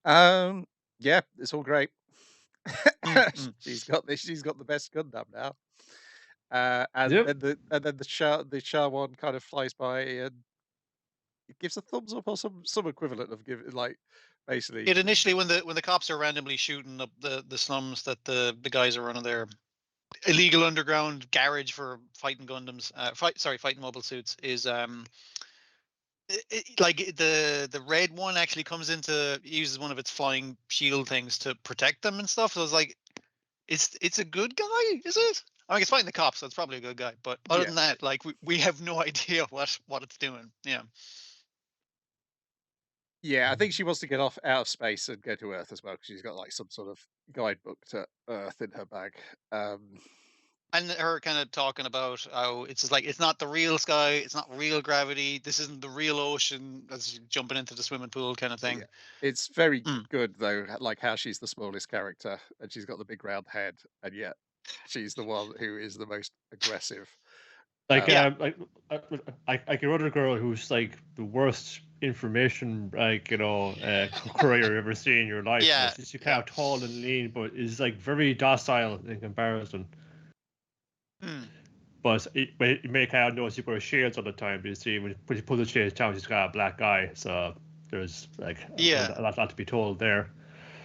Yeah, it's all great. Mm, mm. She's got the best Gundam now. And Yep. then the Shah one kind of flies by and it gives a thumbs up or some equivalent of give like basically It initially when the cops are randomly shooting up the slums that the guys are running their illegal underground garage for fighting Gundams, fighting mobile suits is like the red one actually comes into uses one of its flying shield things to protect them and stuff. So I was like, it's a good guy, is it? I mean, it's fighting the cops, so it's probably a good guy. But other yeah. than that, like we have no idea what it's doing. Yeah. Yeah, I think she wants to get off out of space and go to Earth as well because she's got like some sort of guidebook to Earth in her bag. Um, And her kind of talking about how it's just like it's not the real sky, it's not real gravity, this isn't the real ocean as you jumping into the swimming pool kind of yeah, thing. it's very Mm. good though, like how she's the smallest character and she's got the big round head, and yet she's the one who is the most aggressive. Like, Um, Yeah, like your other girl who's like the worst information, like courier you ever seen in your life. yeah, She's kind yeah. of tall and lean, but is like very docile in comparison. Mm. But you may kind of notice she wears shades all the time. But you see, when she pulls the shades down, she's got a black eye. So there's like Yeah. a lot to be told there.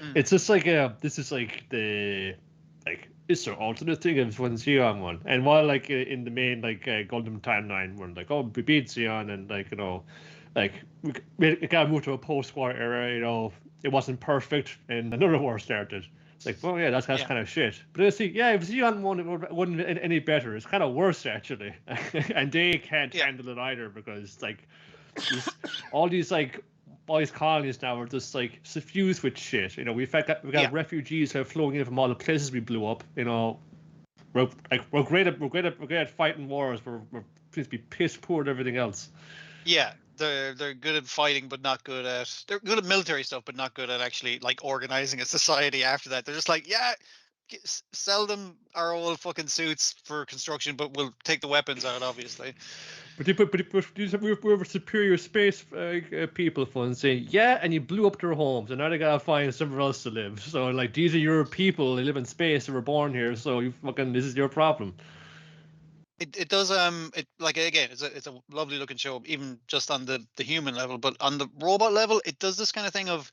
Mm. It's just like this is like the like it's the alternate thing of when Xeon one. And while like in the main like Gundam timeline, we're like, oh, we beat Xeon, and like like we gotta move to a post-war era. It wasn't perfect, and another war started. It's like, well, yeah, that's Yeah. kind of shit. But I see, yeah, if Xeon one it wasn't any better. It's kind of worse actually, and they can't Yeah. handle it either because like all these like all these colonies now are just like suffused with shit. We got Yeah. refugees who are flowing in from all the places we blew up. We're great at fighting wars. We're supposed to be piss poor at everything else. Yeah. They're good at fighting, but not good at they're good at military stuff, but not good at actually like organizing a society after that. They're just like, yeah, sell them our old fucking suits for construction, but we'll take the weapons out, obviously. We were superior space people fun saying, yeah, and you blew up their homes, and now they gotta find somewhere else to live. So like these are your people. They live in space. They were born here. So this is your problem. It does it like again it's a lovely looking show even just on the human level, but on the robot level it does this kind of thing of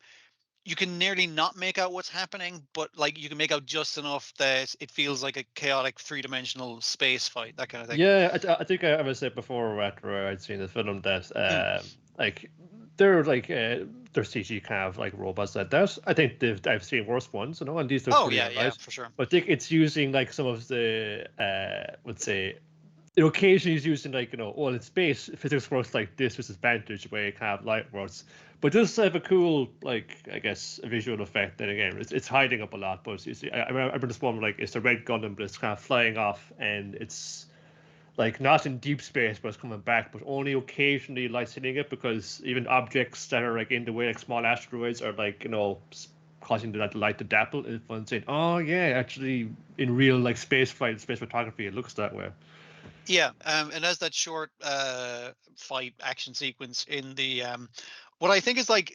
you can nearly not make out what's happening, but like you can make out just enough that it feels like a chaotic three-dimensional space fight, that kind of thing. Yeah, I think I ever said before after I'd seen the film that Mm. like they're CG kind of like robots like that. I think I've seen worse ones, and these look Oh pretty yeah, yeah, alright. for sure. But I think it's using like some of the let's say occasionally he's using like in space physics works like this with advantage way kind of light works, but it does have a cool like I guess a visual effect. Then again, it's hiding up a lot. But you see, I remember this one like it's a red Gundam, but it's kind of flying off, and it's like not in deep space, but it's coming back, but only occasionally lights hitting it because even objects that are like in the way, like small asteroids, are like causing the light to dapple. It's fun saying, oh yeah, actually in real like space flight, space photography, it looks that way. Yeah, and as that short fight action sequence in the what I think is like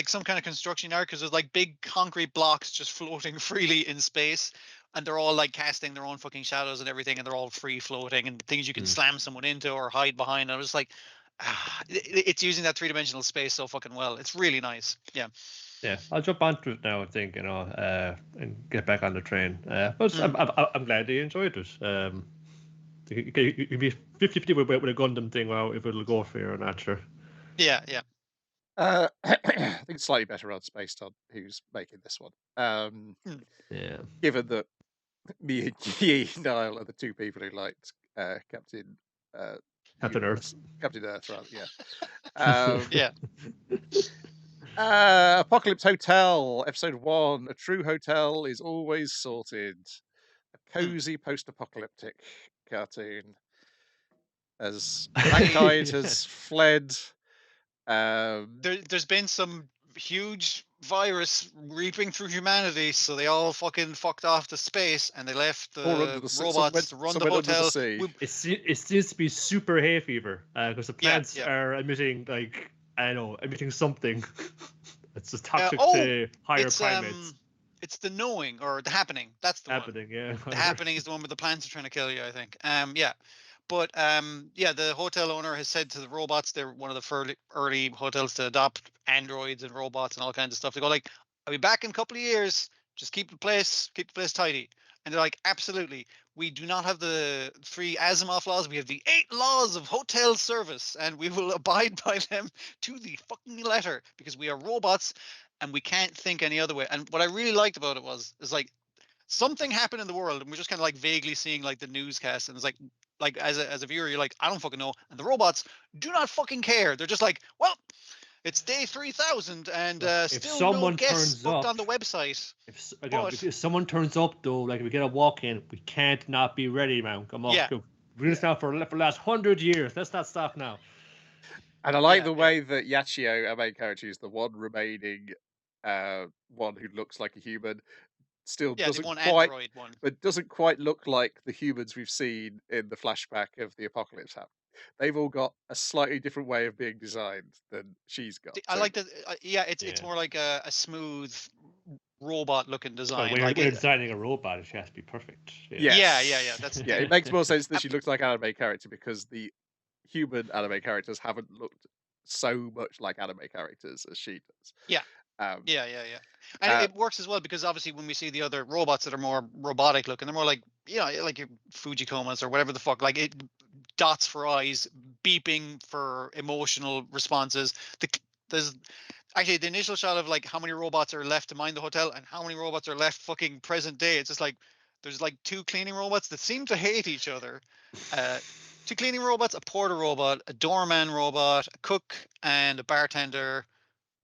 some kind of construction art because there's like big concrete blocks just floating freely in space, and they're all like casting their own fucking shadows and everything, and they're all free floating and things you can Mm. slam someone into or hide behind. And I was like, it's using that three-dimensional space so fucking well. It's really nice. Yeah. Yeah, I'll jump onto it now. I think and get back on the train. But Mm. I'm glad they enjoyed it. You'd be 50-50 with a Gundam thing. Well, if it'll go for you or not, sure. Yeah, yeah. I think it's slightly better on Spaced on who's making this one. Mm. Yeah. Given that me and Yi Niall are the two people who liked Captain Captain Earth. Universe, Captain Earth, rather. Yeah. Um, Yeah. Apocalypse Hotel, episode 1. A true hotel is always sorted. A Mm. cozy post-apocalyptic cartoon as mankind I has fled. Um, there's been some huge virus reaping through humanity, so they all fucking fucked off to space and they left or under the the sea, robots to run some the went under the hotel. sea. It seems to be super hay fever because the Yeah, plants yeah. are emitting like I don't know emitting something. It's just toxic oh, to higher it's primates. it's the knowing or the happening. That's the one. Happening, yeah. The happening is the one where the plants are trying to kill you, I think. Yeah. But yeah, the hotel owner has said to the robots, they're one of the early hotels to adopt androids and robots and all kinds of stuff. They go like, "I'll be back in a couple of years. Just keep the place tidy." And they're like, "Absolutely. We do not have the 3 Asimov laws. We have the 8 laws of hotel service, and we will abide by them to the fucking letter because we are robots and we can't think any other way." And what I really liked about it is like something happened in the world and we're just kind of like vaguely seeing like the newscast, and it's like as a viewer you're like, I don't fucking know, and the robots do not fucking care. They're just like, well, it's day 3000 and if still no someone guests turns booked up on the website. if someone turns up though, like if we get a walk in, we can't not be ready, man. Come on, Yeah. we're doing this now for the last 100 years. Let's not stop now. And I like Yeah, the way that Yachio, our main character, is the one remaining one who looks like a human. Still yeah, the doesn't one quite, android one. but doesn't quite look like the humans we've seen in the flashback of the apocalypse happening. They've all got a slightly different way of being designed than she's got. I So like that. Yeah, it's Yeah. more like a smooth robot looking Well, design. when Like you're it, designing a robot, it has to be perfect. yeah. That's yeah, it makes more sense that she looks like an anime character because the human anime characters haven't looked so much like anime characters as she does. Yeah. Um, Yeah. And it works as well because obviously when we see the other robots that are more robotic looking, they're more like, like your Fujikomas or whatever the fuck, like it dots for eyes, beeping for emotional responses. There's actually the initial shot of like how many robots are left to mind the hotel and how many robots are left fucking present day. It's just like there's like 2 cleaning robots that seem to hate each other. 2 cleaning robots, a porter robot, a doorman robot, a cook, and a bartender.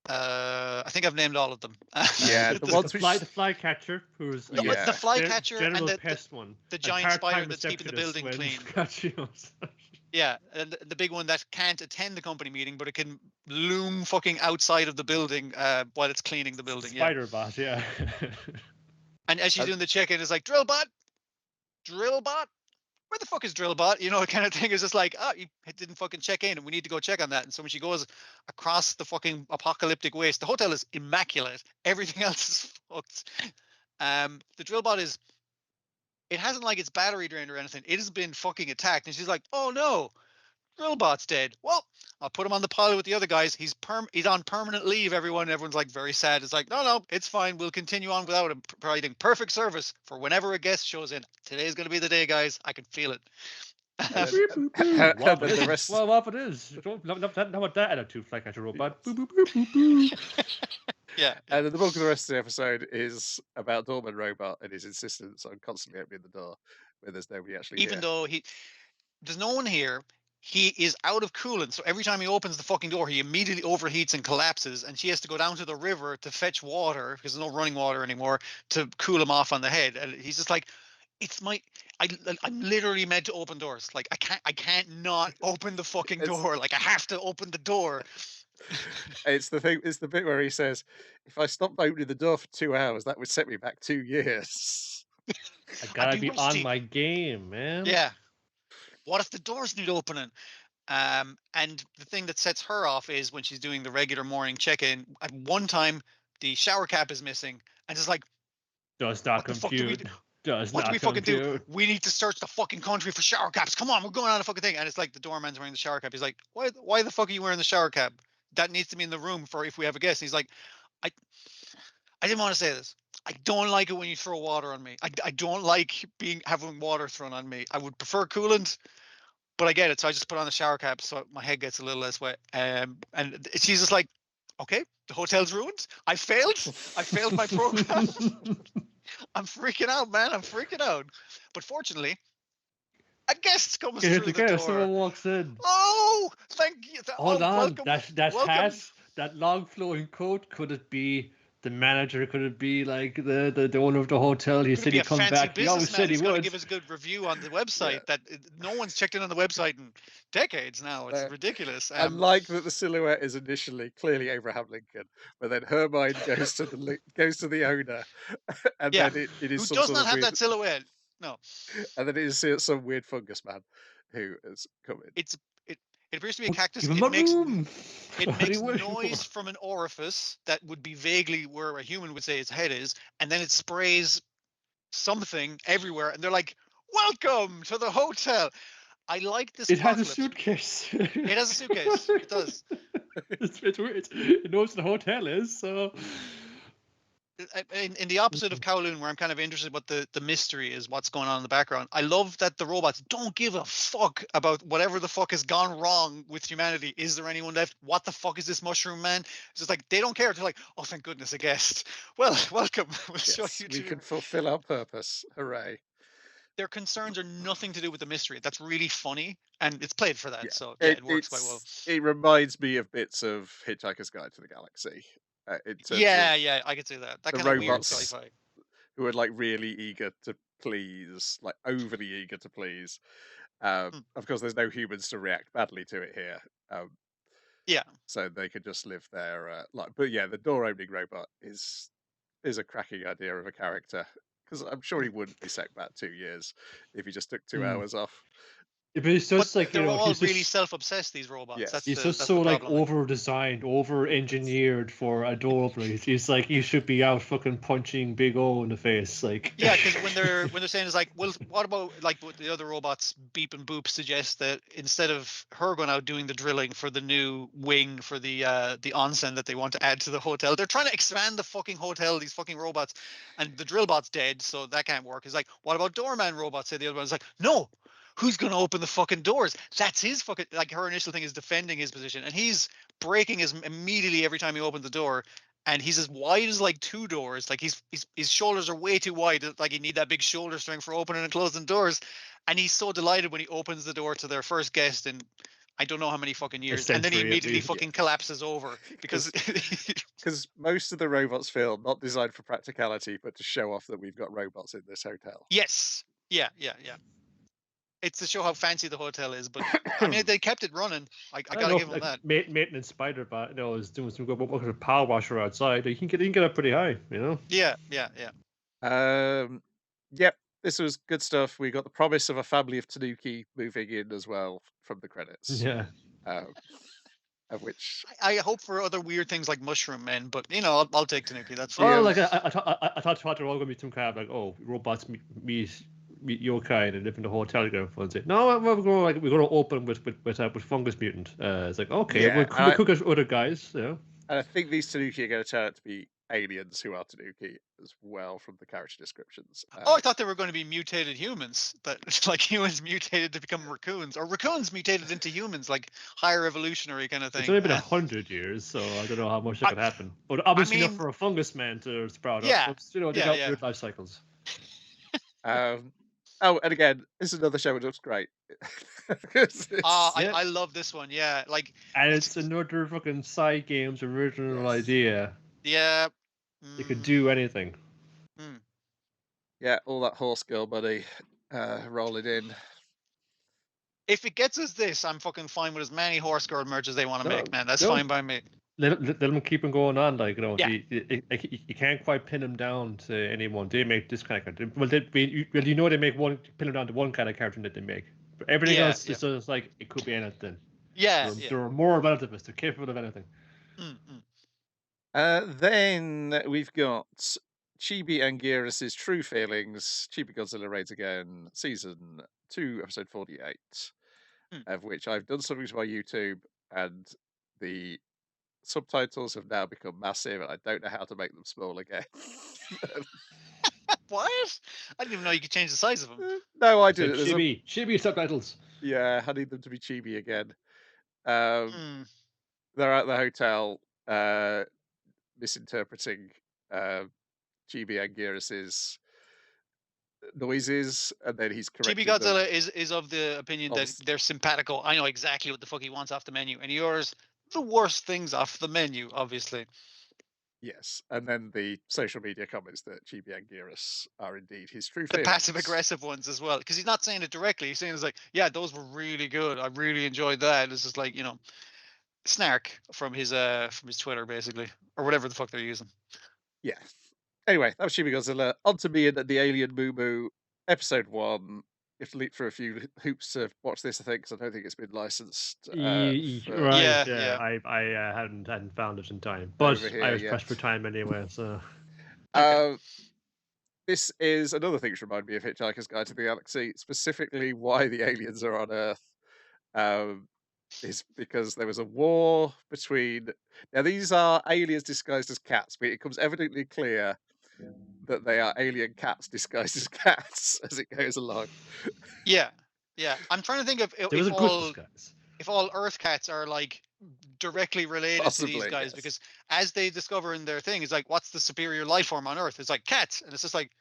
I think I've named all of them. Yeah, the ones the which flycatcher, who's the Yeah. flycatcher and general the pest one, the and giant spider part-time that's keeping the building receptionist clean. when- Yeah, and the big one that can't attend the company meeting, but it can loom fucking outside of the building while it's cleaning the building. Yeah. Spider bot, yeah. And as she's doing the check-in, it's like, Drillbot, where the fuck is Drillbot? You know, kind of thing. Is just like, it didn't fucking check in, and we need to go check on that. And so when she goes across the fucking apocalyptic waste, the hotel is immaculate. Everything else is fucked. The Drillbot is, it hasn't like its battery drained or anything. It has been fucking attacked, and she's like, oh no, Drillbot's dead. Well, I'll put him on the pilot with the other guys. He's on permanent leave, everyone. Everyone's like very sad. It's like, no, it's fine. We'll continue on without him, providing perfect service for whenever a guest shows in. Today's going to be the day, guys. I can feel it. What the rest- it is. Not what that attitude, flycatcher robot. Boop, boop, boop, boop, boop. Yeah. And the bulk of the rest of the episode is about Doorman Robot and his insistence on constantly opening the door when there's nobody actually Even here. though there's no one here, he is out of coolant. So every time he opens the fucking door, he immediately overheats and collapses. And she has to go down to the river to fetch water because there's no running water anymore to cool him off on the head. And he's just like, I'm literally meant to open doors. Like I can't not open the fucking door. Like I have to open the door. It's the bit where he says, if I stopped opening the door for 2 hours, that would set me back 2 years. I gotta be on my game, man. Yeah. What if the doors need opening? And the thing that sets her off is when she's doing the regular morning check-in. At one time, the shower cap is missing, and it's like, does not compute. What do we fucking do? We need to search the fucking country for shower caps. Come on, we're going on a fucking thing. And it's like the doorman's wearing the shower cap. He's like, why the fuck are you wearing the shower cap? That needs to be in the room for if we have a guest. And he's like, I didn't want to say this. I don't like it when you throw water on me. I don't like having water thrown on me. I would prefer coolant, but I get it. So I just put on the shower cap so my head gets a little less wet. And she's just like, okay, the hotel's ruined. I failed my program. I'm freaking out, man. I'm freaking out. But fortunately, a guest comes through the door. Someone walks in. Oh, thank you. Hold on. Welcome. Hat, that long flowing coat, could it be the manager? Could it be like the owner of the hotel? He said he'd come back. He always said he would. Give us a good review on the website. That no one's checked in on the website in decades now. It's ridiculous. I like that the silhouette is initially clearly Abraham Lincoln, but then her mind goes to the owner, and then it is who some does sort not of have weird, that silhouette. No, and then it is some weird fungus man who has come in. It appears to be a cactus. Give him a room. It What are makes you waiting noise for? from an orifice that would be vaguely where a human would say its head is, and then it sprays something everywhere, and they're like, "Welcome to the hotel." I like this It has a apocalypse. suitcase. It has a suitcase. It does. It's weird. It knows what the hotel is, so. In the opposite of Kowloon, where I'm kind of interested what the mystery is, what's going on in the background, I love that the robots don't give a fuck about whatever the fuck has gone wrong with humanity. Is there anyone left? What the fuck is this mushroom man? It's just like, they don't care. They're like, oh, thank goodness, a guest. Well, welcome. We'll show Yes, you we to... can fulfill our purpose. Hooray. Their concerns are nothing to do with the mystery. That's really funny, and it's played for that. Yeah. So yeah, it works quite well. It reminds me of bits of Hitchhiker's Guide to the Galaxy. In terms Yeah, of yeah, I could see that. That the kind of weird robots sci-fi. who are like really eager to please, like overly eager to please. Of course, there's no humans to react badly to it here. Yeah. So they could just live their life. But yeah, the door opening robot is a cracking idea of a character, because I'm sure he wouldn't be sacked back 2 years if he just took 2 hours off. Yeah, but it's But just like, you they're know, all he's really just, self-obsessed, these robots. Yes. That's he's the, just that's so the like problem. over-designed, over-engineered for a door opener. He's like, he should be out fucking punching Big O in the face, like. Yeah, because when they're saying it's like, well, what about like what the other robots Beep and Boop suggest that instead of her going out doing the drilling for the new wing for the onsen that they want to add to the hotel, they're trying to expand the fucking hotel, these fucking robots, and the drill bot's dead, so that can't work. It's like, what about doorman robots? Say the other one's like, no, who's gonna open the fucking doors? That's his fucking, like, her initial thing is defending his position, and he's breaking his immediately every time he opens the door. And he's as wide as like 2 doors. Like his shoulders are way too wide. Like you need that big shoulder strength for opening and closing doors. And he's so delighted when he opens the door to their first guest in I don't know how many fucking years. And then he century, at immediately least. fucking collapses over because Because most of the robots feel not designed for practicality, but to show off that we've got robots in this hotel. yes, yeah. It's to show how fancy the hotel is, but I mean they kept it running. I gotta give them that. Maintenance spider bot, you know, is doing some good work with a power washer outside. You can get up pretty high, you know. Yeah. Yep, this was good stuff. We got the promise of a family of Tanuki moving in as well from the credits. Yeah. Of which I hope for other weird things like mushroom men, but you know I'll take Tanuki. That's Oh, fine. like I thought they're all gonna be some kind of like, oh, robots meet your kind and live in the hotel together. And say, no, we're gonna open with fungus mutant. It's like, okay, Yeah, we'll cook as other guys, you know. and I think these Tanuki are going to turn out to be aliens who are Tanuki as well from the character descriptions. Oh, I thought they were going to be mutated humans, that like humans mutated to become raccoons, or raccoons mutated into humans, like higher evolutionary kind of thing. It's only been 100 years, so I don't know how much that could happen. But obviously enough for a fungus man to sprout yeah, up. But, you know, they got weird life cycles. Oh, and again, this is another show which looks great. I love this one. Yeah, like, and it's another fucking side game's original idea. Yeah, you could do anything. Yeah, all that horse girl money rolling in. If it gets us this, I'm fucking fine with as many horse girl merges they want to make, man. That's fine by me. Let them keep on going on, like, you know. Yeah. You can't quite pin them down to anyone. They make this kind of character. Well, you know, they make one, pin them down to one kind of character that they make. But everything else is just like, it could be anything. Yeah, They're more relativists. They're capable of anything. Then we've got Chibi Anguirus' True Feelings, Chibi Godzilla Raids Again, Season 2, Episode 48, of which I've done something to my YouTube, and the subtitles have now become massive, and I don't know how to make them small again. What? I didn't even know you could change the size of them. No, I did. Chibi subtitles. Yeah, I need them to be chibi again. They're at the hotel misinterpreting Chibi Anguirus' noises, and then he's correcting Chibi Godzilla is of the opinion that they're simpatico. I know exactly what the fuck he wants off the menu, and he orders the worst things off the menu, obviously. Yes, and then the social media comments that Chibi Anguirus are indeed his true The feelings. passive-aggressive ones as well, because he's not saying it directly. He's saying it's like, yeah, those were really good. I really enjoyed that. It's just like, you know, snark from his Twitter, basically, or whatever the fuck they're using. Yeah. Anyway, that was Chibi Godzilla. On to me and the Alien MuuMuu, Episode 1, have to leap through a few hoops to watch this, I think, because I don't think it's been licensed for Right, Yeah. I hadn't found it in time, over but I here was pressed for yet. time anyway, so Okay. This is another thing which reminded me of Hitchhiker's Guide to the Galaxy, specifically why the aliens are on Earth. Is because there was a war between. Now, these are aliens disguised as cats, but it becomes evidently clear that they are alien cats disguised as cats as it goes along. Yeah. Yeah. I'm trying to think of there was a good disguise. if all Earth cats are like directly related to these Possibly, guys, yes. because as they discover in their thing, it's like, what's the superior life form on Earth? It's like cats, and it's just like,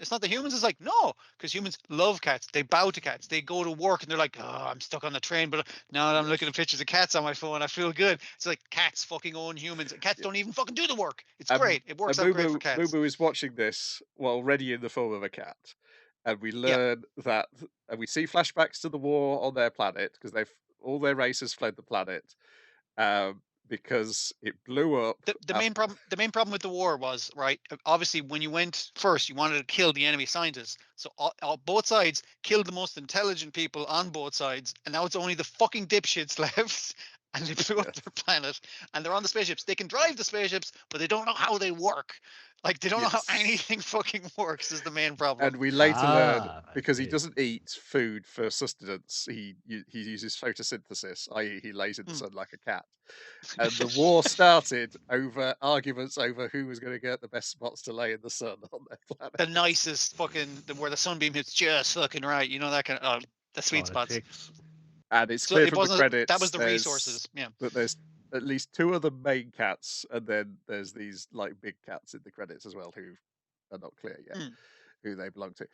it's not the humans. It's like, no, because humans love cats. They bow to cats. They go to work and they're like, oh, I'm stuck on the train, but now that I'm looking at pictures of cats on my phone, I feel good. It's like cats fucking own humans, and cats Yeah. don't even fucking do the work. It's great. It works out great for cats. MuuMuu is watching this while already in the form of a cat, and we Yeah. learn that, and we see flashbacks to the war on their planet because all their race has fled the planet because it blew up. The main problem with the war was, right, obviously when you went first you wanted to kill the enemy scientists, so both sides killed the most intelligent people on both sides, and now it's only the fucking dipshits left, and they blew up their planet, and they're on the spaceships. They can drive the spaceships, but they don't know how they work. Like, they don't know how Yes. anything fucking works is the main problem. And we later learn, I because he see. doesn't eat food for sustenance, he uses photosynthesis, i.e. he lays in the sun like a cat. And the war started over arguments over who was going to get the best spots to lay in the sun on their planet. The nicest fucking, where the sunbeam hits just fucking right, you know, that kind of the sweet spots. Politics. And it's So clear it from the wasn't credits that was the resources. Yeah. that there's at least two of the main cats, and then there's these like big cats in the credits as well who are not clear yet who they belong to.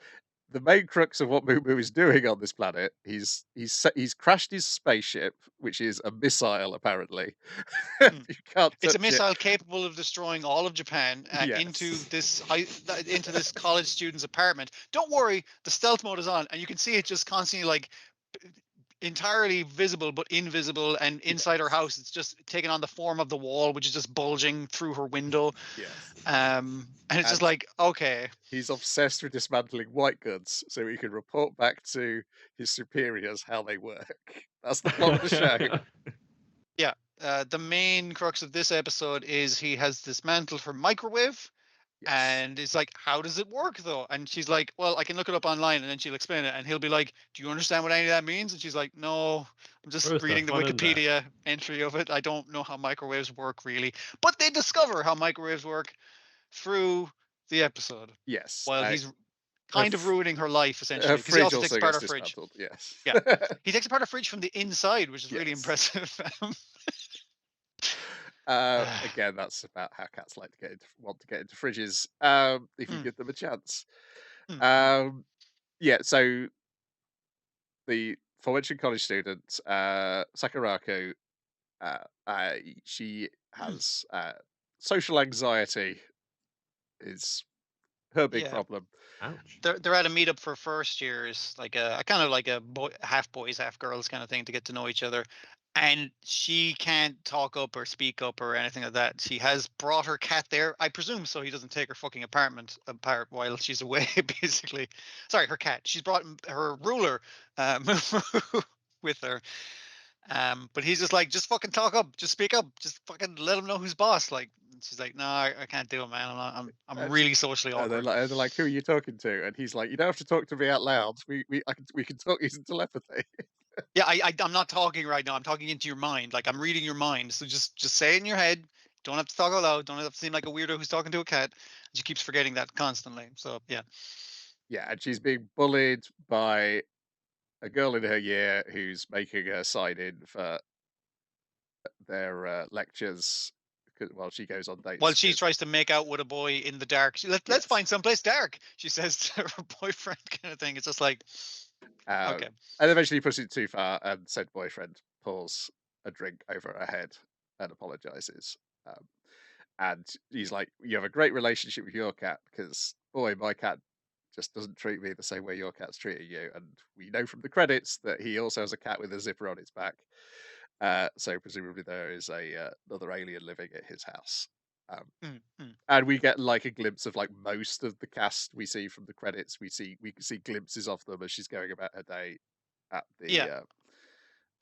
The main crux of what MuuMuu is doing on this planet, he's crashed his spaceship, which is a missile apparently. You can't It's a touch missile it. capable of destroying all of Japan into Yes. this college student's apartment. Don't worry, the stealth mode is on, and you can see it just constantly like entirely visible but invisible, and inside her house it's just taking on the form of the wall, which is just bulging through her window. Yes. And it's just like, okay. He's obsessed with dismantling white goods so he can report back to his superiors how they work. That's the plot of the show. Yeah. The main crux of this episode is he has dismantled her microwave. Yes. And it's like, how does it work though? And she's like, well, I can look it up online, and then she'll explain it, and he'll be like, do you understand what any of that means? And she's like, no, I'm just reading the Wikipedia entry of it. I don't know how microwaves work really. But they discover how microwaves work through the episode. Yes. While he's kind of ruining her life essentially, because he also takes apart her fridge. Yes. Yeah, he takes apart her fridge from the inside, which is really impressive. Again, that's about how cats want to get into fridges if you give them a chance. Yeah, so the aforementioned college student, Sakurako, she has social anxiety is her big problem. Ouch. They're at a meetup for first years, like a kind of like a half boys, half girls kind of thing, to get to know each other. And she can't talk up or speak up or anything like that. She has brought her cat there, I presume, so he doesn't take her fucking apartment apart while she's away, basically. Sorry, her cat. She's brought her ruler with her. But he's just like, just fucking talk up, just speak up, just fucking let him know who's boss. Like, she's like, no, I can't do it, man. I'm really socially awkward. And they're like, who are you talking to? And he's like, you don't have to talk to me out loud. We can talk using telepathy. Yeah, I'm not talking right now. I'm talking into your mind. Like, I'm reading your mind. So just say it in your head. Don't have to talk out loud. Don't have to seem like a weirdo who's talking to a cat. She keeps forgetting that constantly. So yeah. Yeah, and she's being bullied by a girl in her year who's making her sign in for their lectures while she goes on dates. While she tries to make out with a boy in the dark. Let's find someplace dark, she says to her boyfriend, kind of thing. It's just like, okay. And eventually pushes it too far, and said boyfriend pours a drink over her head and apologizes. And he's like, you have a great relationship with your cat, because, boy, my cat just doesn't treat me the same way your cat's treating you. And we know from the credits that he also has a cat with a zipper on its back. So presumably there is another alien living at his house. And we get like a glimpse of like most of the cast we see from the credits. We see glimpses of them as she's going about her day at the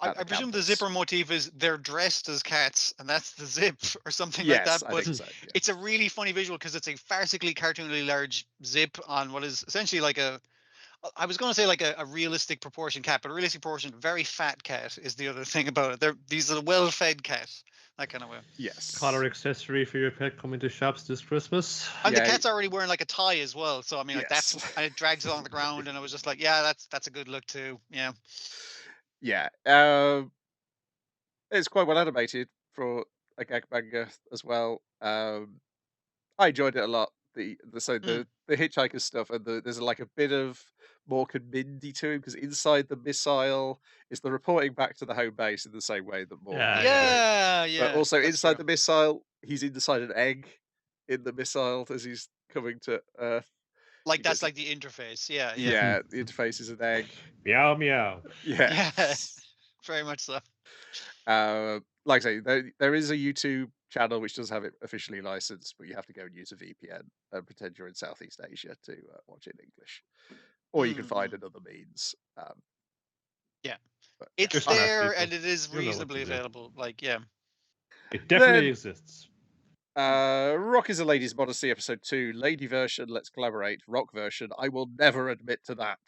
I presume the campus. zipper motif is they're dressed as cats, and that's the zip or something like Yes, that. I But think so. Yeah. it's a really funny visual because it's a farcically cartoonily large zip on what is essentially like I was going to say like a realistic proportion cat, but a realistic proportion very fat cat is the other thing about it. These are well-fed cats, that kind of way. Yes. Collar accessory for your pet coming to shops this Christmas. And the cat's already wearing like a tie as well, so I mean, like Yes. that's and it drags along the ground, and I was just like, yeah, that's a good look too. Yeah. Yeah. It's quite well animated for a gag manga as well. I enjoyed it a lot. The hitchhiker stuff, and there's like a bit of Morgan Mindy to him because inside the missile is the reporting back to the home base in the same way that Morgan. Yeah. But also that's inside true. the missile, he's inside an egg in the missile as he's coming to Earth. Like that's like the interface. Yeah. Yeah, the interface is an egg. Meow meow. Yeah. Very much so. Like I say, there is a YouTube channel which does have it officially licensed, but you have to go and use a VPN and pretend you're in Southeast Asia to watch it in English, or you can find another means. But it's there and it is reasonably available. Like, yeah, it definitely exists. Rock is a Lady's Modesty, episode 2, lady version. Let's collaborate. Rock version. I will never admit to that.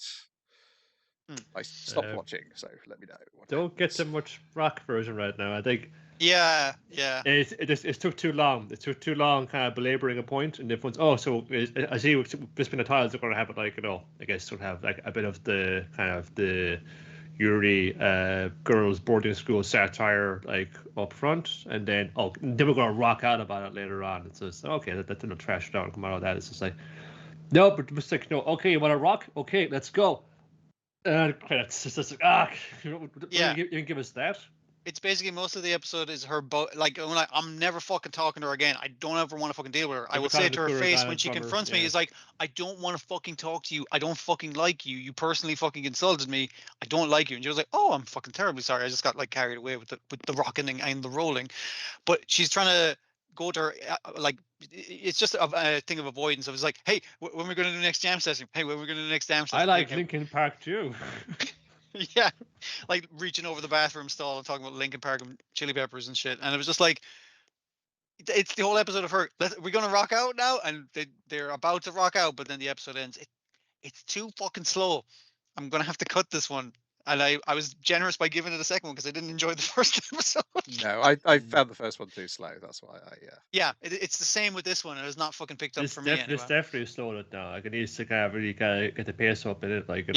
I stopped watching, so let me know. Don't get too much rock version right now. I think. Yeah. It took too long. It took too long, kind of belaboring a point, and everyone's I see. Between the tiles, they're going to have it like I guess sort of have like a bit of the kind of the Yuri girls boarding school satire like up front, and then we're going to rock out about it later on. It's just okay, that didn't trash it out and come out of that. It's just like no, but it's like no. Okay, you want to rock? Okay, let's go. Credits. It's just like you can give us that. It's basically most of the episode is her like when I'm never fucking talking to her again. I don't ever want to fucking deal with her. I will say it to her face when she confronts me, is like, I don't want to fucking talk to you. I don't fucking like you. You personally fucking insulted me. I don't like you. And she was like, oh, I'm fucking terribly sorry. I just got like carried away with the rocking and the rolling. But she's trying to go to her like it's just a thing of avoidance. I was like, hey, when we're going to do the next jam session? Hey, when we're going to do the next jam session? I like Linkin Park too. Yeah, like reaching over the bathroom stall and talking about Linkin Park and Chili Peppers and shit. And it was just like, it's the whole episode of her. We're gonna rock out now, and they're about to rock out, but then the episode ends. It's too fucking slow. I'm gonna have to cut this one. And I was generous by giving it a second one because I didn't enjoy the first episode. No, I found the first one too slow. That's why Yeah, it's the same with this one. It has not fucking picked up for me. Anyway. It's definitely slowed it down. Like it needs to kind of really kind of get the pace up in it. Like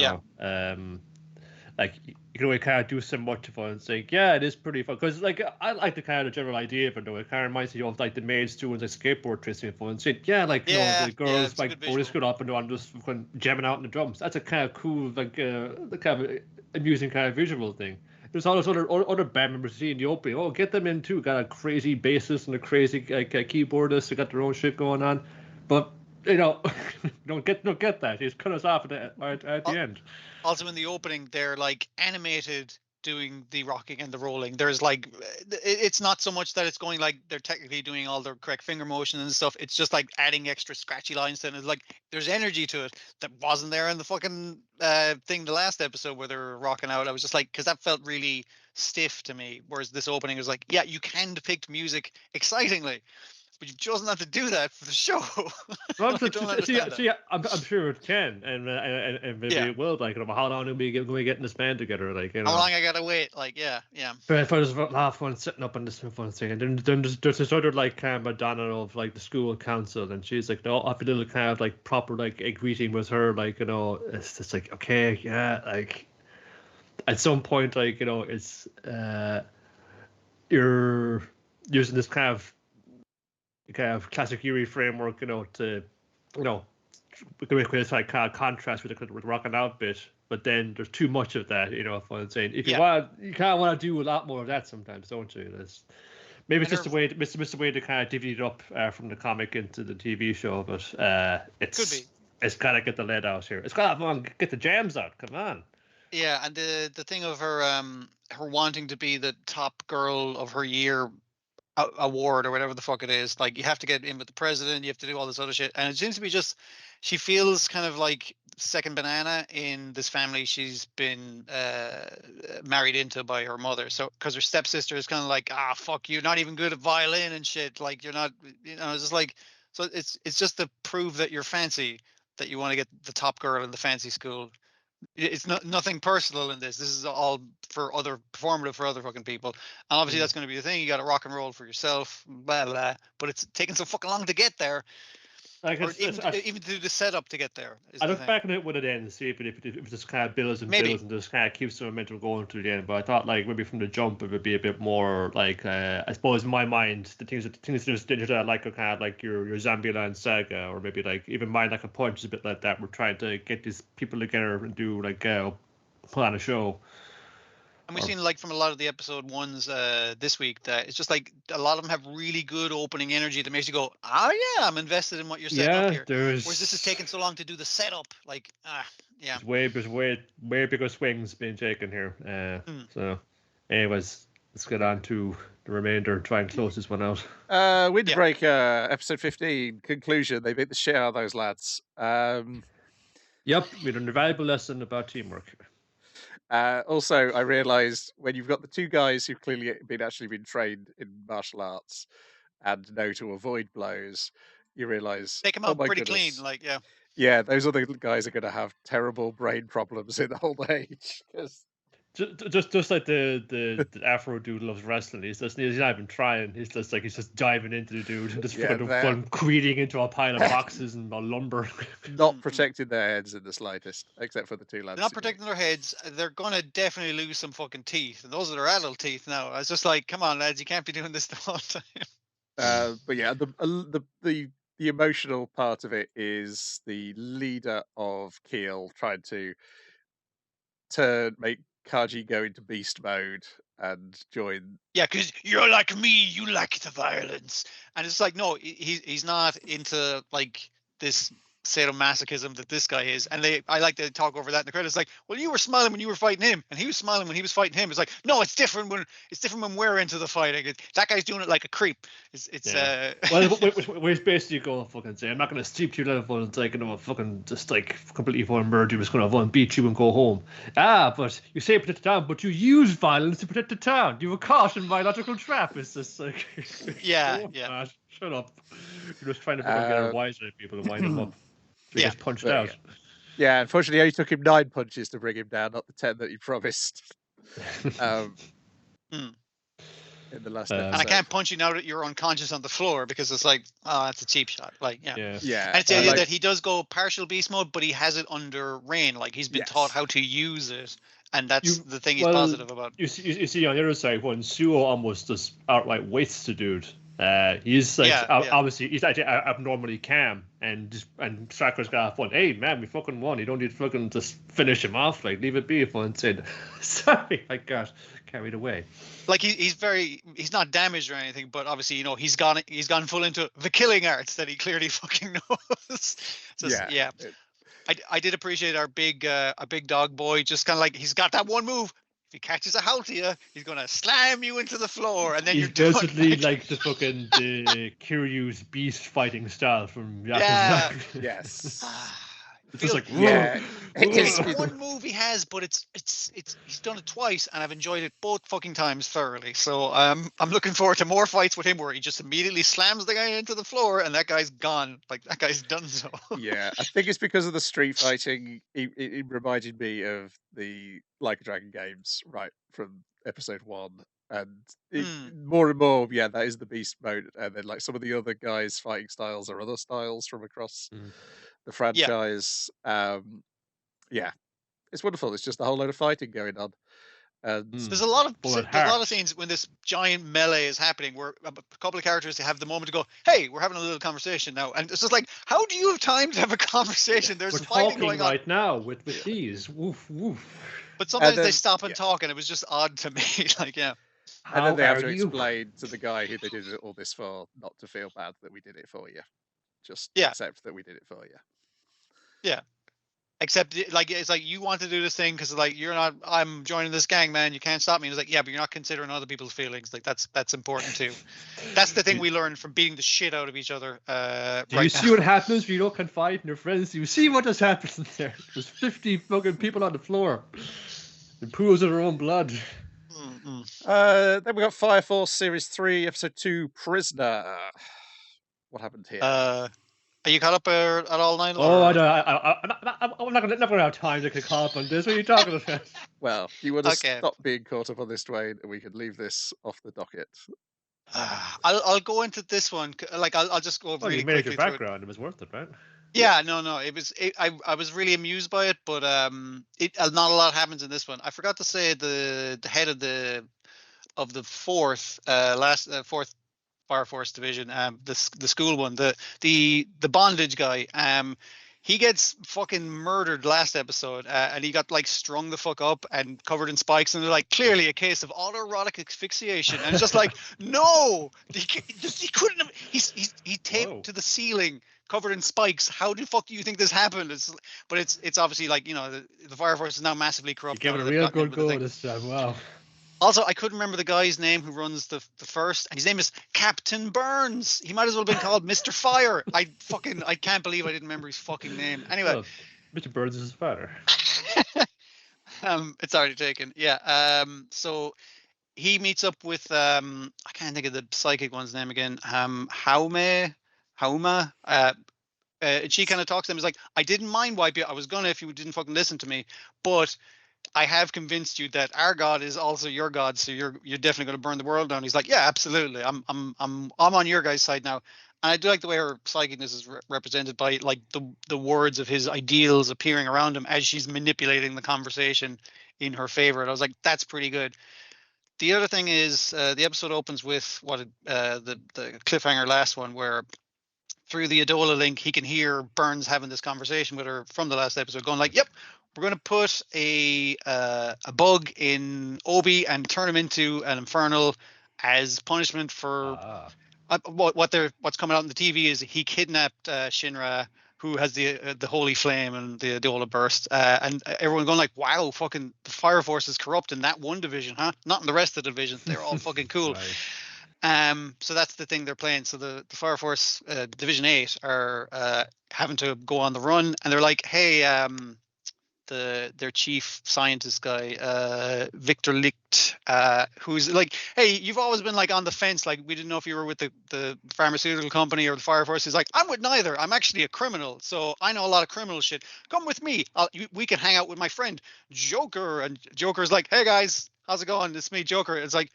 like you can only kind of do so much of it and say, yeah, it is pretty fun. Because like I like the kind of general idea of it though. It kind of reminds me of like the maid students like skateboard tracing fun and saying, the girls like boarding school up and down just jamming out in the drums. That's a kind of cool, like the kind of amusing kind of visual thing. There's all those other band members you see in the opening. Oh, get them in too. Got a crazy bassist and a crazy keyboardist. They got their own shit going on, but don't get that. He's cut us off at the end. Also in the opening, they're like animated doing the rocking and the rolling. There's like, it's not so much that it's going like they're technically doing all the correct finger motion and stuff. It's just like adding extra scratchy lines to it. It's like there's energy to it that wasn't there in the fucking thing the last episode where they were rocking out. I was just like, because that felt really stiff to me. Whereas this opening was like, yeah, you can depict music excitingly, but you've chosen not to do that for the show. I'm sure it can, and maybe it will. Like, how long are we getting this band together? Like, how long I gotta wait? Like, yeah. But if I was half one sitting up on this one thing, and then there's this other like kind of Madonna of like the school council, and she's like, no, I have a little kind of like proper like a greeting with her, like it's just like okay, yeah, like at some point, like it's you're using this kind of classic Yuri framework, to create this like kind of contrast with the rocking out bit, but then there's too much of that, if I'm saying. If you kind of want to do a lot more of that sometimes, don't you? Maybe it's just the way to kind of divvy it up from the comic into the TV show, but it's gotta get the lead out here. It's gotta get the jams out. Come on. Yeah, and the thing of her her wanting to be the top girl of her year award or whatever the fuck it is. Like you have to get in with the president, you have to do all this other shit, and it seems to be just she feels kind of like second banana in this family she's been married into by her mother. So because her stepsister is kind of like, ah, fuck you, not even good at violin and shit. Like you're not, you know, it's just like, so it's just to prove that you're fancy, that you want to get the top girl in the fancy school. It's not nothing personal in this. This is all for other performative for other fucking people. And obviously that's going to be the thing. You got to rock and roll for yourself, blah blah. But it's taking so fucking long to get there, Like or even to do the setup to get there. I look back on it when it ends, see if it just kind of builds and builds and just kind of keeps the momentum going to the end. But I thought like maybe from the jump it would be a bit more like I suppose in my mind the things that like are kind of like your Zombieland saga, or maybe like even Mind Like a Punch is a bit like that. We're trying to get these people together and do like put on a show. And we've seen like from a lot of the episode ones this week that it's just like a lot of them have really good opening energy that makes you go, oh yeah, I'm invested in what you're setting up here. Whereas this is taking so long to do the setup, like yeah. There's way bigger swings being taken here. So anyways, let's get on to the remainder, try and close this one out. Windbreaker, episode 15, conclusion. They beat the shit out of those lads. Yep, we learned a valuable lesson about teamwork. Also, I realised when you've got the two guys who've clearly been trained in martial arts and know to avoid blows, you realise take them out pretty clean, like yeah, those other guys are going to have terrible brain problems in old age. Just like the Afro dude loves wrestling. He's not even trying. He's just diving into the dude and just creating into a pile of boxes and lumber. Not protecting their heads in the slightest, except for the two lads. They're not protecting their heads. They're gonna definitely lose some fucking teeth, and those are their adult teeth now. I was just like, come on, lads, you can't be doing this the whole time. But yeah, the emotional part of it is the leader of Keel trying to make Kaji go into beast mode and join. Yeah, because you're like me, you like the violence, and it's like no, he's not into like this sadomasochism that this guy is. And I like to talk over that in the credits. Like, well, you were smiling when you were fighting him, and he was smiling when he was fighting him. It's like, no, it's different when we're into the fighting. That guy's doing it like a creep. Well, we're basically going fucking say, I'm not going to stoop to your level and like, fucking just like completely fucking murder you. I'm just going to beat you and go home. But you say protect the town, but you use violence to protect the town. You were caught in biological trap. It's just like, yeah. Shut up. You're just trying to get wiser people and wind them up. So he gets punched out. Yeah, unfortunately, it only took him 9 punches to bring him down, not the 10 that he promised. In the last episode. And I can't punch you now that you're unconscious on the floor because it's like, oh, that's a cheap shot. Like, yeah. Yeah. And it's the idea that he does go partial beast mode, but he has it under rein. Like he's been taught how to use it, and that's the thing he's positive about. You see on the other side when Suo almost just outright wastes the dude. He's like obviously he's actually abnormally calm and Stracker's got fun. Hey man, we fucking won. You don't need to fucking just finish him off. Like leave it be. Fun said. Sorry, I got carried away. Like he's not damaged or anything, but obviously he's gone full into the killing arts that he clearly fucking knows. I did appreciate our big dog boy. Just kind of like he's got that one move. If he catches a hold of you, he's gonna slam you into the floor, and then you're done. He's basically like the fucking Kiryu's beast fighting style from Yakuza. Yeah. Yes. It's just like it's one move he has, but it's he's done it twice, and I've enjoyed it both fucking times thoroughly. So I'm looking forward to more fights with him where he just immediately slams the guy into the floor, and that guy's gone. Like that guy's done so. Yeah, I think it's because of the street fighting. It reminded me of the Like a Dragon games, right from episode 1, and more and more, that is the beast mode, and then like some of the other guys' fighting styles are other styles from across the franchise. It's wonderful. It's just a whole load of fighting going on. And there's a lot of scenes when this giant melee is happening where a couple of characters have the moment to go, hey, we're having a little conversation now, and it's just like, how do you have time to have a conversation? There's fighting going on right now with these woof woof. But sometimes they stop and talk, and it was just odd to me. Like, and then they have to explain to the guy who they did all this for not to feel bad that we did it for you. Just accept that we did it for you. Yeah. Except like it's like you want to do this thing because like you're not. I'm joining this gang, man. You can't stop me. And it's like yeah, but you're not considering other people's feelings. Like that's important too. That's the thing we learned from beating the shit out of each other. Do you see what happens when you don't confide in your friends? You see what just happens in there. There's 50 fucking people on the floor. In pools of their own blood. Then we got Fire Force Series 3, Episode 2, Prisoner. What happened here? Are you caught up at all, Niall? Oh, I don't. I'm not gonna have time to get caught up on this. What are you talking about? Well, you want to Okay. stop being caught up on this, Dwayne, and we can leave this off the docket. I'll go into this one. Like I'll just go Well, really you made quickly your through it. background. It was worth it, right? Yeah, no. I was really amused by it, but not a lot happens in this one. I forgot to say the head of the fourth fourth Fire Force division, the school one, the bondage guy, he gets fucking murdered last episode, and he got like strung the fuck up and covered in spikes, and they're like clearly a case of autoerotic asphyxiation, and it's just like no, he couldn't have. He taped to the ceiling, covered in spikes. How the fuck do you think this happened? But it's obviously like the Fire Force is now massively corrupt. You gave it a real good go this time. Wow. Also, I couldn't remember the guy's name who runs the first. His name is Captain Burns. He might as well have been called Mr. Fire. I can't believe I didn't remember his fucking name. Anyway, well, Mr. Burns is his father. It's already taken. Yeah. So he meets up with I can't think of the psychic one's name again. Hauma. And she kind of talks to him. He's like, I didn't mind wipe you. I was gonna if you didn't fucking listen to me, but I have convinced you that our God is also your God, so you're definitely going to burn the world down. He's like, yeah, absolutely. I'm on your guys' side now. And I do like the way her psychicness is represented by like the words of his ideals appearing around him as she's manipulating the conversation in her favor. And I was like, that's pretty good. The other thing is the episode opens with the cliffhanger last one where through the Adola link he can hear Burns having this conversation with her from the last episode, going like, "Yep, we're going to put a bug in Obi and turn him into an infernal as punishment for what's coming out on the TV is he kidnapped Shinra, who has the holy flame and the Adola burst, and everyone going like, wow, fucking the Fire Force is corrupt in that one division, huh? Not in the rest of the divisions. They're all fucking cool." Right. So that's the thing they're playing. So the Fire Force Division 8 are having to go on the run, and they're like, hey, their chief scientist guy, Victor Licht, who's like, hey, you've always been like on the fence, like we didn't know if you were with the pharmaceutical company or the Fire Force. He's like, I'm with neither. I'm actually a criminal, so I know a lot of criminal shit. Come with me. We can hang out with my friend Joker. And Joker's like, hey guys, how's it going? It's me, Joker. It's like,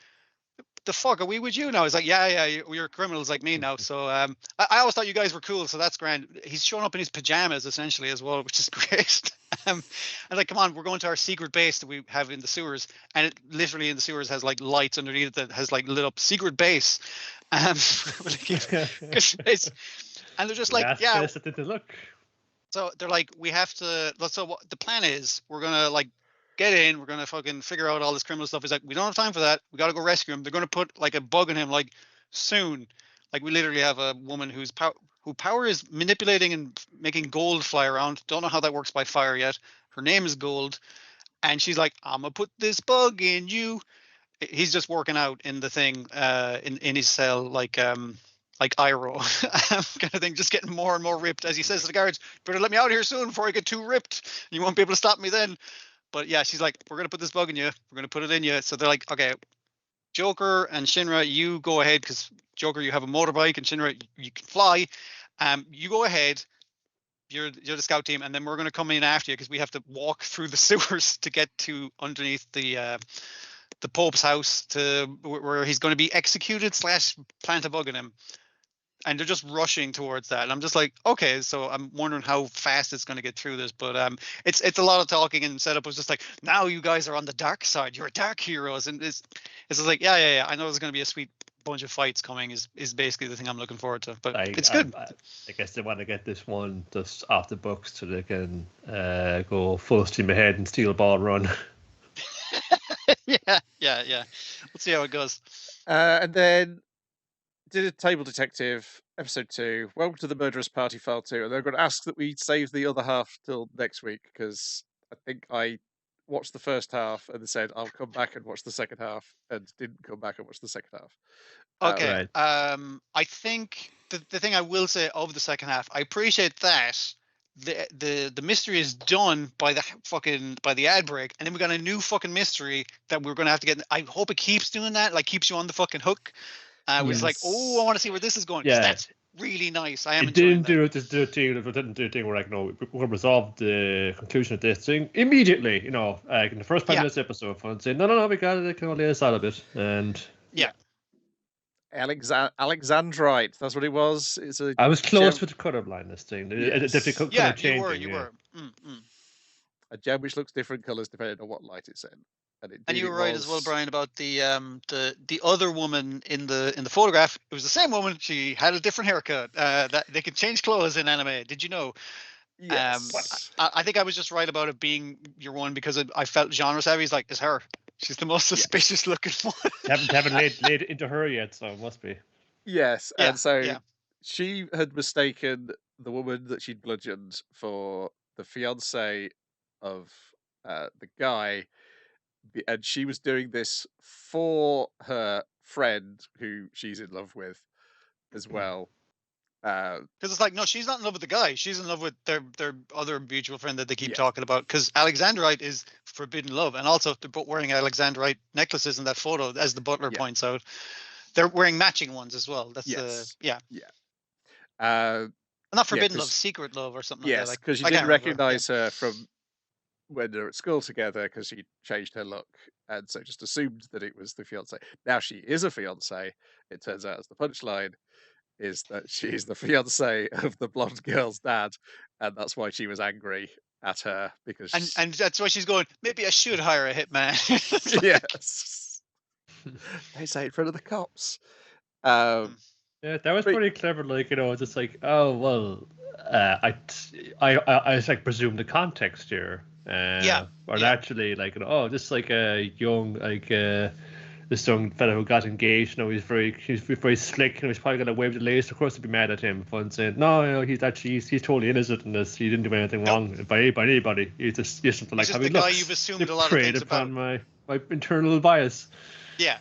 the fuck are we with you now? He's like, yeah, you're criminals like me now. So I always thought you guys were cool, so that's grand. He's showing up in his pajamas essentially as well, which is great. And like, come on, we're going to our secret base that we have in the sewers, and it literally in the sewers has like lights underneath it that has like lit up secret base. And they're just like, yeah. Look. So they're like, we have to. So what the plan is, we're gonna like get in, we're gonna fucking figure out all this criminal stuff. He's like, we don't have time for that. We gotta go rescue him. They're gonna put like a bug in him like soon. Like we literally have a woman whose power is manipulating and making gold fly around. Don't know how that works by fire yet. Her name is Gold, and she's like, I'm gonna put this bug in you. He's just working out in the thing, in his cell, like Iroh kind of thing, just getting more and more ripped as he says to the guards, better let me out of here soon before I get too ripped. You won't be able to stop me then. But yeah, she's like, we're going to put this bug in you. We're going to put it in you. So they're like, okay, Joker and Shinra, you go ahead because Joker, you have a motorbike, and Shinra, you can fly. You go ahead. You're the scout team, and then we're going to come in after you because we have to walk through the sewers to get to underneath the Pope's house to where he's going to be executed / plant a bug in him. And they're just rushing towards that, and I'm just like, okay. So I'm wondering how fast it's going to get through this, but it's a lot of talking, and setup was just like, now you guys are on the dark side. You're dark heroes, and it's just like, yeah. I know there's going to be a sweet bunch of fights coming. Is basically the thing I'm looking forward to. But it's good. I guess they want to get this one just off the books so they can go full steam ahead and steel ball run. yeah. We'll see how it goes. And then did a Table Detective episode 2. Welcome to the Murderous Party File 2. And they're going to ask that we save the other half till next week because I think I watched the first half and said I'll come back and watch the second half and didn't come back and watch the second half. Okay. I think the thing I will say of the second half, I appreciate that the mystery is done by the ad break, and then we got a new fucking mystery that we're gonna have to get. I hope it keeps doing that, like keeps you on the fucking hook. I was like, oh, I want to see where this is going. Yeah. That's really nice. I am It enjoying didn't that. do a thing where like, no, we're going to resolve the conclusion of this thing immediately. You know, like in the first 5 minutes of the episode, and say, no, we got it. Can only lay aside a bit, and Alexandrite, that's what it was. I was close with the color blindness thing. Yes. You were. A gem which looks different colors depending on what light it's in. And you were right as well, Brian, about the other woman in the photograph. It was the same woman. She had a different haircut. That they can change clothes in anime. Did you know? Yes. I think I was just right about it being your one because I felt genre savvy. It's like, it's her. She's the most suspicious looking one. haven't laid into her yet, so it must be. Yes, and so she had mistaken the woman that she'd bludgeoned for the fiance of the guy, and she was doing this for her friend who she's in love with as well. Because it's like, no, she's not in love with the guy. She's in love with their other mutual friend that they keep talking about. Because Alexandrite is forbidden love, and also they're both wearing Alexandrite necklaces in that photo, as the butler points out. They're wearing matching ones as well. That's not forbidden love, secret love or something like that. Yes, because you didn't recognise her from when they're at school together because she changed her look, and so just assumed that it was the fiance. Now she is a fiance. It turns out, as the punchline is that she's the fiance of the blonde girl's dad, and that's why she was angry at her because and that's why she's going, maybe I should hire a hitman. Yes. They say it in front of the cops. Yeah, that was pretty clever. Like, you know, just like, oh well, I just like presume the context here. Or actually, like, you know, oh, just like a young, like this young fellow who got engaged. You know, he's very slick. You know, he's probably gonna wave the lace. Of course, to be mad at him for saying, no, you know, he's totally innocent in this. He didn't do anything wrong by anybody. He's just something like, he's just the guy you've assumed a lot of things about. Upon my internal bias. Yeah.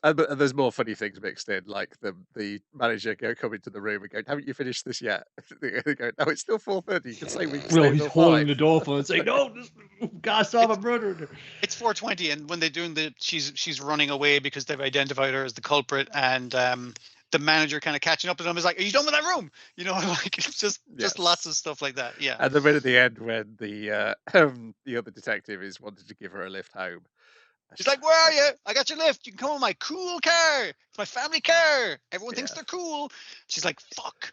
And there's more funny things mixed in, like the manager come into the room and go, "Haven't you finished this yet?" They go, "No, it's still 4:30. You can say we can stay he's until holding 5." the door for and saying, "No, gas off my brother." It's 4:20, and when they're doing she's running away because they've identified her as the culprit, and the manager kind of catching up to them is like, "Are you done with that room?" You know, like it's just lots of stuff like that. Yeah. And the bit at the end when the other detective is wanting to give her a lift home. She's like, "Where are you? I got your lift. You can come on my cool car. It's my family car. Everyone thinks they're cool." She's like, fuck,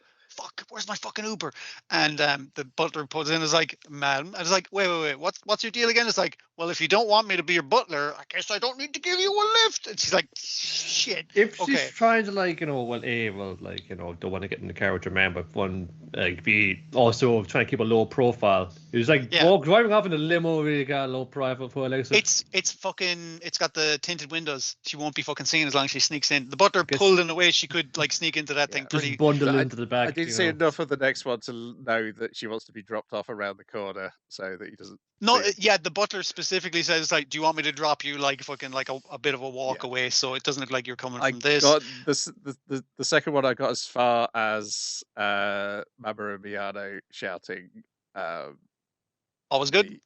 where's my fucking Uber? And the butler puts in, is like, "Madam," I was like, wait, what's your deal again? It's like, well, if you don't want me to be your butler, I guess I don't need to give you a lift. And she's like, shit. If she's trying to, like, you know, like, you know, don't want to get in the car with your man, but one, like, be also trying to keep a low profile. It was like driving off in a limo, really got a low profile for Alexa. It's got the tinted windows. She won't be fucking seen as long as she sneaks in. The butler pulled in a way she could, like, sneak into that thing pretty. Just bundle into the back. I didn't see enough of the next one to know that she wants to be dropped off around the corner so that he doesn't. No, the butler specifically says, like, "Do you want me to drop you, like, fucking, like a bit of a walk away, so it doesn't look like you're coming from this?" The second one I got as far as Mamoru Miyano shouting. Always good.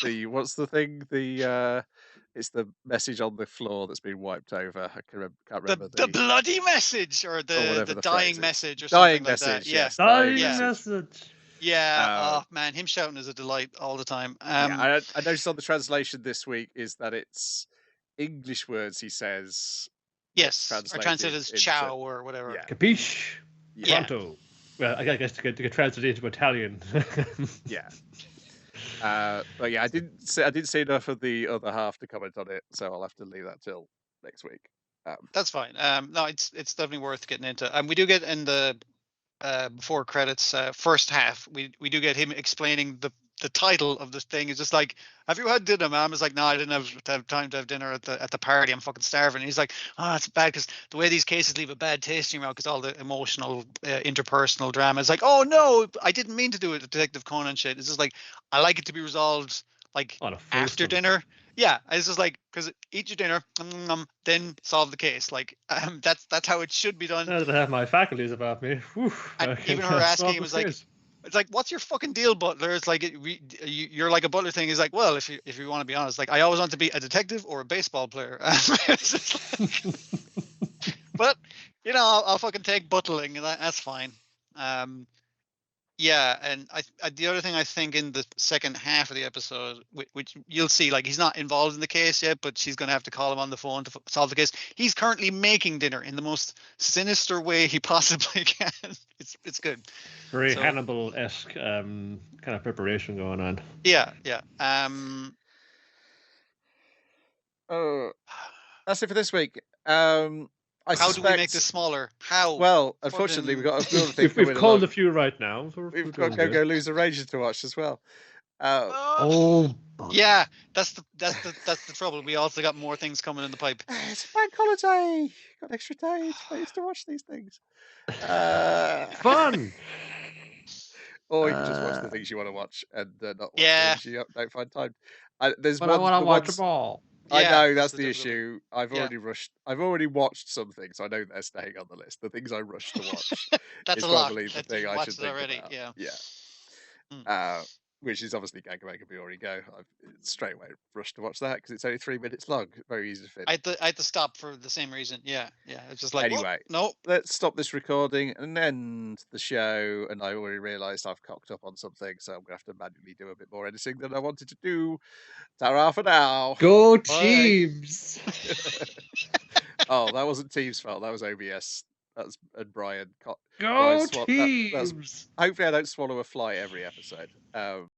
The what's the thing? It's the message on the floor that's been wiped over. I can't remember the bloody message or the dying message or dying something message, like that. yes. Dying message. Yeah, oh man, him shouting is a delight all the time. I noticed on the translation this week is that it's English words he says. Yes, or translated as "ciao" or whatever. Yeah. Capiche? Pronto. Well, I guess to get translated into Italian. Yeah. But yeah, I didn't see enough of the other half to comment on it, so I'll have to leave that till next week. That's fine. No, it's definitely worth getting into. We do get in the before credits first half. We do get him explaining the the title of this thing is just like, have you had dinner, ma'am? It's like, no, I didn't have time to have dinner at the party. I'm fucking starving. And he's like, oh, it's bad because the way these cases leave a bad taste in your mouth because all the emotional interpersonal drama. It's like, oh no, I didn't mean to do it, Detective Conan shit. It's just like, I like it to be resolved like after dinner. Yeah, it's just like, because eat your dinner, then solve the case. Like, that's how it should be done. Now that I have my faculties about me, and even her asking him was like, it's like, what's your fucking deal, Butler? It's like, you're like a Butler thing. He's like, well, if you want to be honest, like, I always want to be a detective or a baseball player. But you know, I'll fucking take buttling, and that's fine. Yeah, and the other thing I think in the second half of the episode, which you'll see, like, he's not involved in the case yet, but she's going to have to call him on the phone to solve the case. He's currently making dinner in the most sinister way he possibly can. It's good. Very Hannibal-esque kind of preparation going on. Yeah. That's it for this week. How do we make this smaller? How? Well, unfortunately, we've got another thing. We've called a few right now. So we've got to go lose a Ranger to watch as well. Yeah, that's the trouble. We also got more things coming in the pipe. It's a bank holiday. Got extra days. I used to watch these things. Fun. Or you can just watch the things you want to watch and not watch things you don't find time. There's but one, I want to watch them all. I know that's the issue. I've already watched some things. I know they're staying on the list. The things I rushed to watch. That's is a lot. probably the thing I should think already. about. Yeah. Which is obviously Ganga Biyor Go. I've straight away rushed to watch that because it's only 3 minutes long. Very easy to fit. I had to stop for the same reason. Yeah. It's just like, anyway. No. Let's stop this recording and end the show. And I already realised I've cocked up on something, so I'm gonna have to manually do a bit more editing than I wanted to do. Ta-ra for now. Go Teams! Oh, that wasn't Teams' fault. That was OBS. That's and Brian. Go Teams! Hopefully, I don't swallow a fly every episode.